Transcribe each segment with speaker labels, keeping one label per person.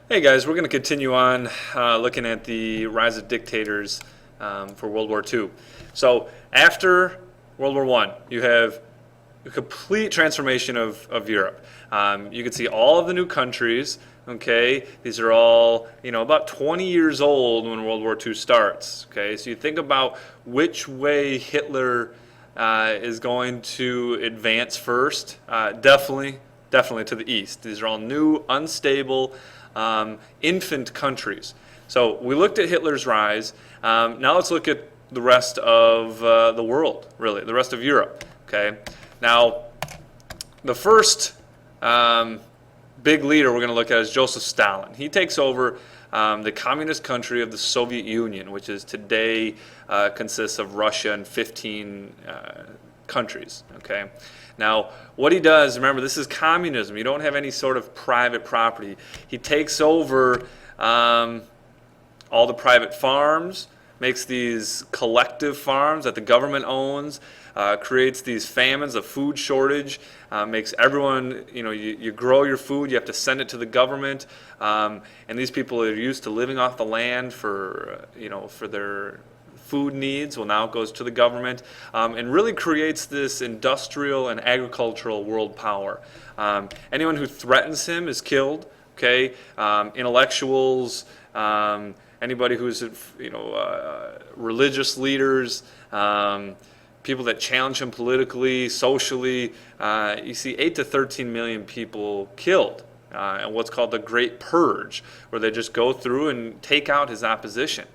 Speaker 1: Hey guys, we're going to continue on looking at the rise of dictators for World War II. So after World War I, you have a complete transformation of Europe. You can see all of the new countries. Okay, these are all about 20 years old when World War II starts. Okay, so you think about which way Hitler is going to advance first. Definitely to the east. These are all new, unstable, infant countries. So we looked at Hitler's rise. Now let's look at the rest of the world, really, the rest of Europe. Okay. Now, the first big leader we're going to look at is Joseph Stalin. He takes over the communist country of the Soviet Union, which is today consists of Russia and 15 countries. Okay. Now, what he does, remember, this is communism. You don't have any sort of private property. He takes over all the private farms, makes these collective farms that the government owns, creates these famines, a food shortage, makes everyone, you grow your food, you have to send it to the government, and these people are used to living off the land for their food needs. Well, now it goes to the government, and really creates this industrial and agricultural world power. Anyone who threatens him is killed. Okay, intellectuals, anybody who's religious leaders, people that challenge him politically, socially. You see 8 to 13 million people killed. And what's called the Great Purge, where they just go through and take out his opposition.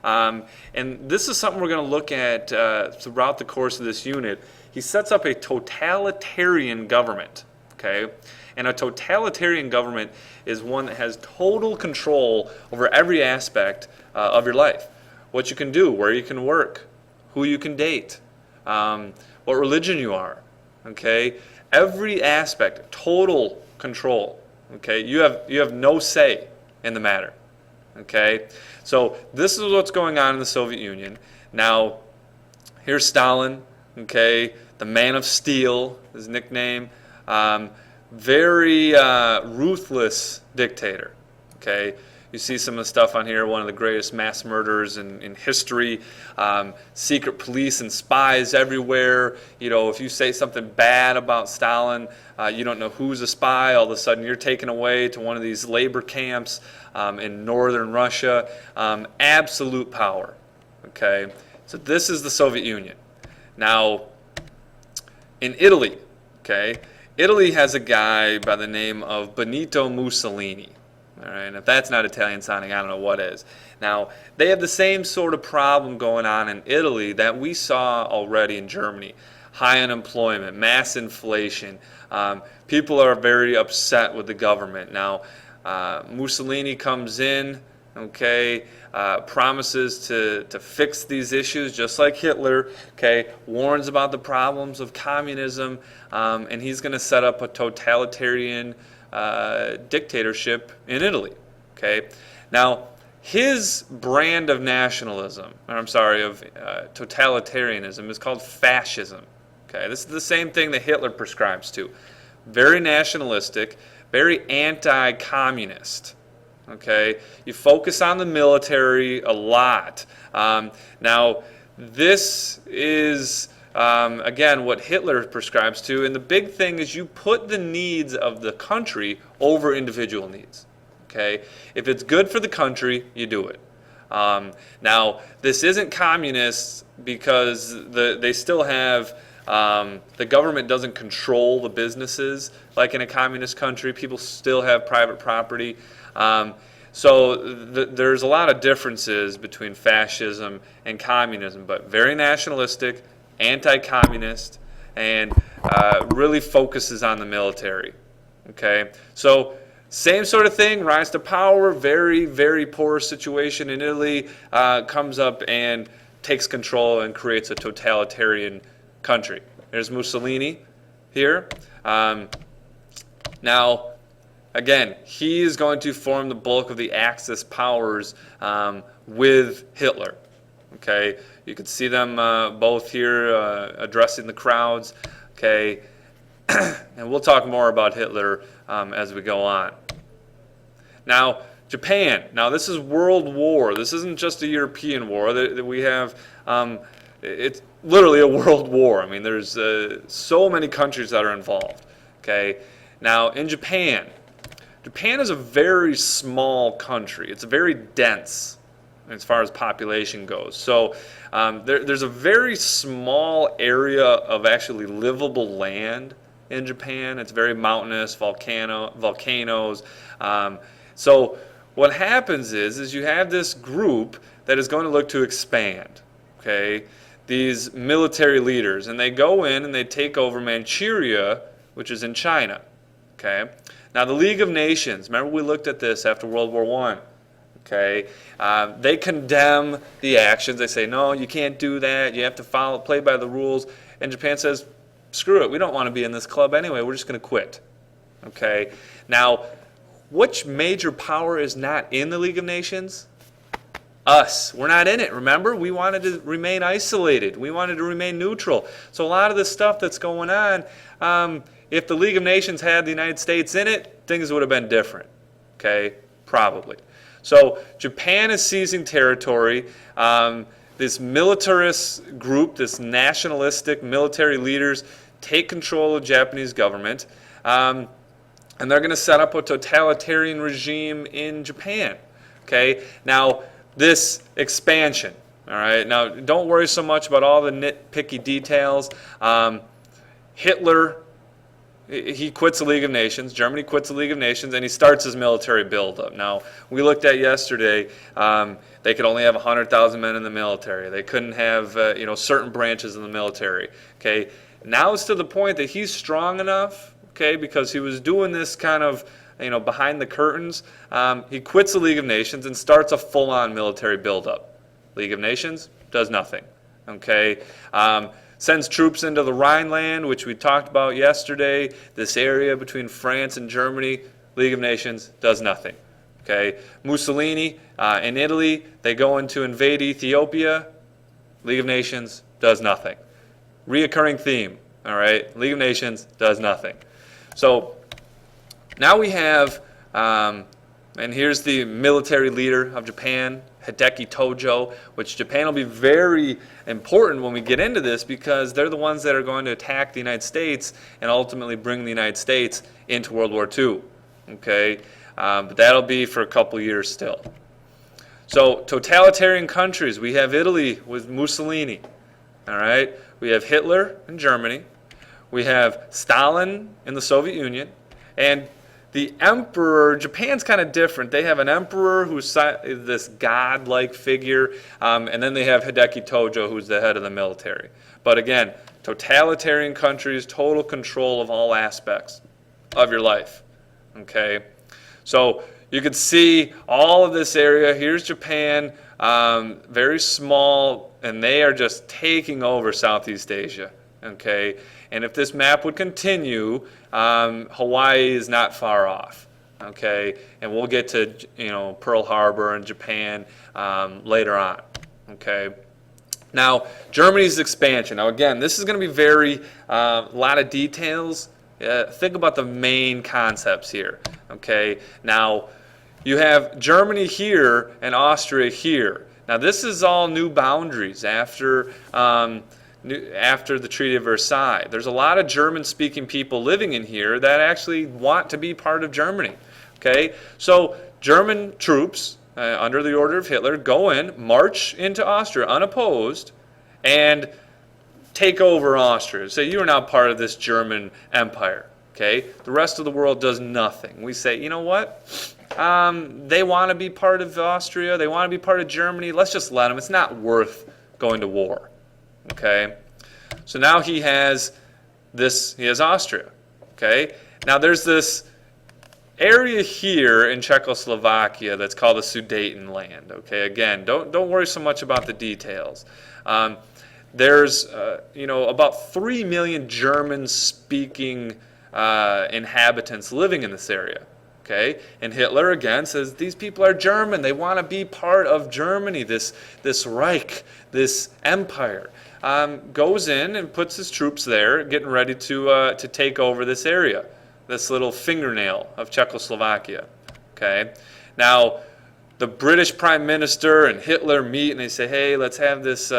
Speaker 1: And this is something we're going to look at throughout the course of this unit. He sets up a totalitarian government, okay? And a totalitarian government is one that has total control over every aspect of your life. What you can do, where you can work, who you can date, what religion you are, okay? Every aspect, total control, okay? You have no say in the matter. Okay, so this is what's going on in the Soviet Union. Now, here's Stalin, okay, the Man of Steel, his nickname. Very ruthless dictator, okay. You see some of the stuff on here, one of the greatest mass murderers in history, secret police and spies everywhere. If you say something bad about Stalin, you don't know who's a spy. All of a sudden you're taken away to one of these labor camps in northern Russia. Absolute power, okay? So this is the Soviet Union. Now, in Italy, okay, Italy has a guy by the name of Benito Mussolini. All right, and if that's not Italian sounding, I don't know what is. Now, they have the same sort of problem going on in Italy that we saw already in Germany. High unemployment, mass inflation. People are very upset with the government. Now, Mussolini comes in, okay, promises to fix these issues just like Hitler, okay, warns about the problems of communism, and he's going to set up a totalitarian dictatorship in Italy. Okay, now his brand of nationalism, or I'm sorry, of totalitarianism is called fascism. Okay, this is the same thing that Hitler prescribes to. Very nationalistic, very anti-communist. Okay, you focus on the military a lot. Now, this is again, what Hitler prescribes to, and the big thing is you put the needs of the country over individual needs. Okay, if it's good for the country, you do it. Now, this isn't communist because they still have the government doesn't control the businesses like in a communist country. People still have private property. So there's a lot of differences between fascism and communism, but very nationalistic, anti-communist, and really focuses on the military. Okay, so same sort of thing, rise to power, very, very poor situation in Italy, comes up and takes control and creates a totalitarian country. There's Mussolini here. Now, again, he is going to form the bulk of the Axis powers with Hitler. Okay, you can see them both here addressing the crowds. Okay, and we'll talk more about Hitler as we go on. Now, Japan. Now this is world war. This isn't just a European war that we have. It's literally a world war. I mean, there's so many countries that are involved. Okay. Now in Japan, Japan is a very small country. It's very dense as far as population goes. So there's a very small area of actually livable land in Japan. It's very mountainous, volcanoes. So what happens is you have this group that is going to look to expand. Okay, these military leaders, and they go in and they take over Manchuria, which is in China. Okay, now the League of Nations. Remember we looked at this after World War I. Okay, they condemn the actions. They say, no, you can't do that. You have to play by the rules. And Japan says, screw it. We don't want to be in this club anyway. We're just going to quit. Okay, now which major power is not in the League of Nations? Us. We're not in it. Remember, we wanted to remain isolated. We wanted to remain neutral. So a lot of the stuff that's going on, if the League of Nations had the United States in it, things would have been different. Okay, probably. So Japan is seizing territory. This militarist group, this nationalistic military leaders, take control of the Japanese government, and they're going to set up a totalitarian regime in Japan. Okay, now this expansion. All right, now don't worry so much about all the nitpicky details. Hitler, he quits the League of Nations. Germany quits the League of Nations, and he starts his military buildup. Now, we looked at yesterday, they could only have 100,000 men in the military. They couldn't have certain branches in the military. Okay, now it's to the point that he's strong enough, okay, because he was doing this kind of behind the curtains. He quits the League of Nations and starts a full-on military buildup. League of Nations does nothing. Okay. Sends troops into the Rhineland, which we talked about yesterday, this area between France and Germany. League of Nations does nothing. Okay. Mussolini in Italy, they go in to invade Ethiopia. League of Nations does nothing. Reoccurring theme. All right. League of Nations does nothing. So now we have, and here's the military leader of Japan, Hideki Tojo, which Japan will be very important when we get into this because they're the ones that are going to attack the United States and ultimately bring the United States into World War II. Okay, but that'll be for a couple years still. So totalitarian countries, we have Italy with Mussolini. All right, we have Hitler in Germany. We have Stalin in the Soviet Union. And the emperor, Japan's kind of different. They have an emperor who's this god-like figure, and then they have Hideki Tojo, who's the head of the military. But again, totalitarian countries, total control of all aspects of your life. Okay, so you can see all of this area. Here's Japan, very small, and they are just taking over Southeast Asia. Okay, and if this map would continue, Hawaii is not far off. Okay, and we'll get to Pearl Harbor and Japan later on. Okay, now Germany's expansion. Now again, this is going to be very a lot of details. Think about the main concepts here. Okay, now you have Germany here and Austria here. Now this is all new boundaries after the Treaty of Versailles. There's a lot of German-speaking people living in here that actually want to be part of Germany. Okay, so German troops under the order of Hitler go in, march into Austria unopposed, and take over Austria. Say, you are now part of this German empire. Okay, the rest of the world does nothing. We say, you know what? They want to be part of Austria. They want to be part of Germany. Let's just let them. It's not worth going to war. Okay, so now he has Austria. Okay, now there's this area here in Czechoslovakia that's called the Sudetenland. Okay, again, don't worry so much about the details. There's about 3 million German-speaking inhabitants living in this area. Okay, and Hitler again says these people are German. They want to be part of Germany. This Reich, this empire. Goes in and puts his troops there, getting ready to take over this area, this little fingernail of Czechoslovakia. Okay, now the British Prime Minister and Hitler meet and they say, hey, let's have this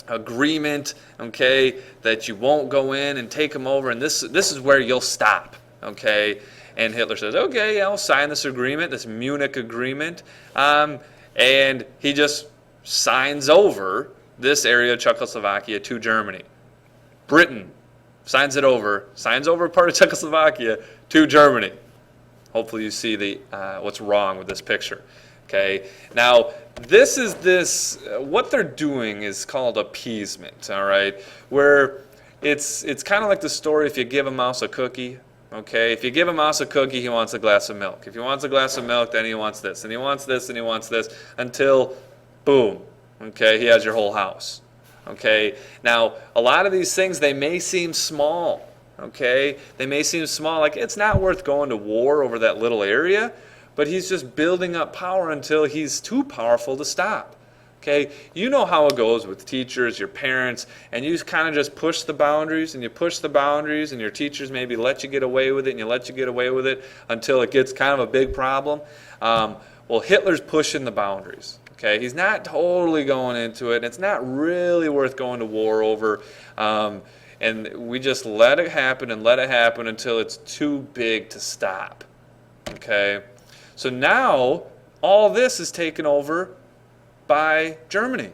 Speaker 1: agreement, okay, that you won't go in and take them over, and this is where you'll stop, okay? And Hitler says, okay, I'll sign this agreement, this Munich agreement, and he just signs over this area of Czechoslovakia to Germany. Britain signs over part of Czechoslovakia to Germany. Hopefully you see what's wrong with this picture. Okay. Now what they're doing is called appeasement. All right, where it's kind of like the story if you give a mouse a cookie. Okay, if you give a mouse a cookie, he wants a glass of milk. If he wants a glass of milk, then he wants this, and he wants this, and he wants this, until, boom, okay, he has your whole house. Okay, now a lot of these things, they may seem small. Okay, they may seem small, like it's not worth going to war over that little area, but he's just building up power until he's too powerful to stop. Okay, you know how it goes with teachers, your parents, and you kind of just push the boundaries, and you push the boundaries, and your teachers maybe let you get away with it, and you let you get away with it until it gets kind of a big problem. Well, Hitler's pushing the boundaries. Okay, he's not totally going into it, and it's not really worth going to war over. And we just let it happen and let it happen until it's too big to stop. Okay, so now all this is taken over by Germany.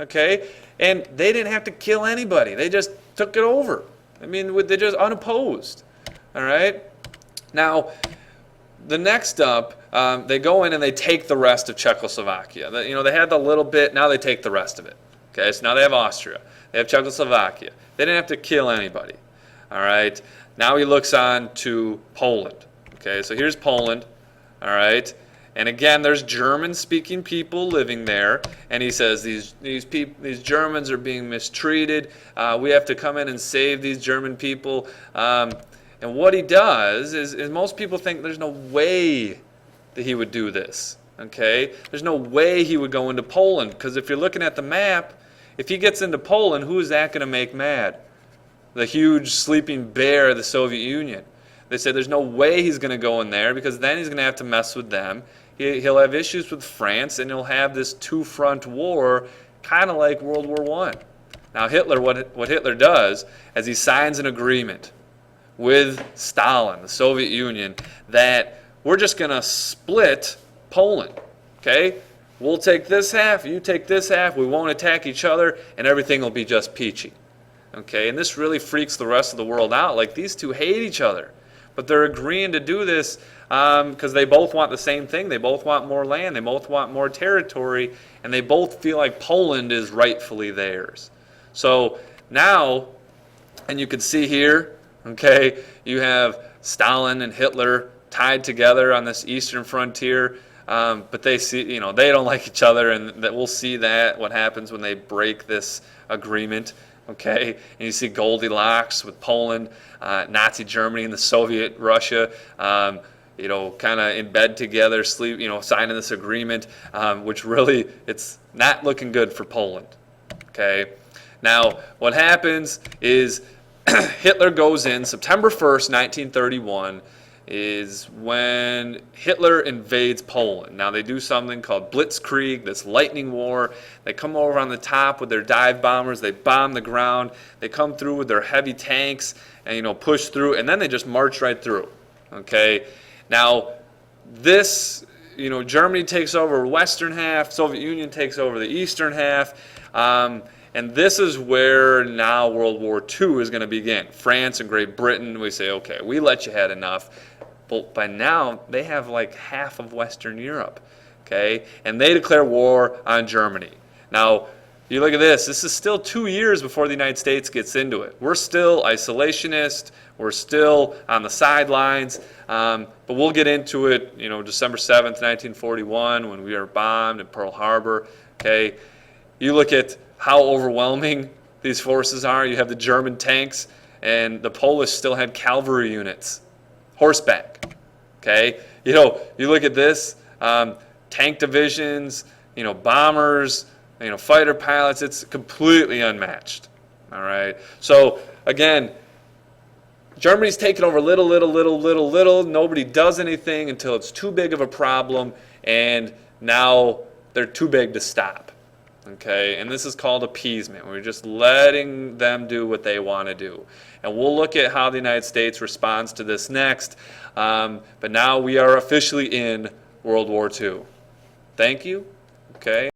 Speaker 1: Okay, and they didn't have to kill anybody. They just took it over. I mean, they're just unopposed. All right, now the next up, they go in and they take the rest of Czechoslovakia. They had the little bit, now they take the rest of it. Okay, so now they have Austria, they have Czechoslovakia. They didn't have to kill anybody. All right, now he looks on to Poland. Okay, so here's Poland. All right, and again, there's German-speaking people living there, and he says these Germans are being mistreated. We have to come in and save these German people. And what he does is most people think there's no way that he would do this. Okay, there's no way he would go into Poland, because if you're looking at the map, if he gets into Poland, who is that going to make mad? The huge sleeping bear of the Soviet Union. They said there's no way he's going to go in there, because then he's going to have to mess with them. He'll have issues with France, and he'll have this two-front war, kind of like World War I. Now Hitler, what Hitler does is he signs an agreement with Stalin, the Soviet Union, that we're just going to split Poland. Okay? We'll take this half, you take this half, we won't attack each other, and everything will be just peachy. Okay? And this really freaks the rest of the world out. Like, these two hate each other. But they're agreeing to do this because they both want the same thing. They both want more land. They both want more territory. And they both feel like Poland is rightfully theirs. So now, and you can see here, okay, you have Stalin and Hitler tied together on this eastern frontier. But they see, they don't like each other, and that we'll see what happens when they break this agreement. Okay, and you see Goldilocks with Poland, Nazi Germany and the Soviet Russia, kind of in bed together, signing this agreement, which really, it's not looking good for Poland. Okay, now what happens is Hitler goes in September 1st, 1931, is when Hitler invades Poland. Now they do something called Blitzkrieg, this lightning war. They come over on the top with their dive bombers. They bomb the ground. They come through with their heavy tanks and push through, and then they just march right through. Okay. Now this, Germany takes over the western half. Soviet Union takes over the eastern half. And this is where now World War II is going to begin. France and Great Britain, we say, okay, we let you had enough. But by now, they have like half of Western Europe, okay? And they declare war on Germany. Now, you look at this. This is still 2 years before the United States gets into it. We're still isolationist. We're still on the sidelines. But we'll get into it, December 7th, 1941, when we are bombed in Pearl Harbor, okay? You look at how overwhelming these forces are. You have the German tanks, and the Polish still had cavalry units, horseback. Okay, you look at this, tank divisions, bombers, fighter pilots. It's completely unmatched. All right. So again, Germany's taken over little. Nobody does anything until it's too big of a problem, and now they're too big to stop. Okay, and this is called appeasement. We're just letting them do what they want to do. And we'll look at how the United States responds to this next. But now we are officially in World War II. Thank you. Okay.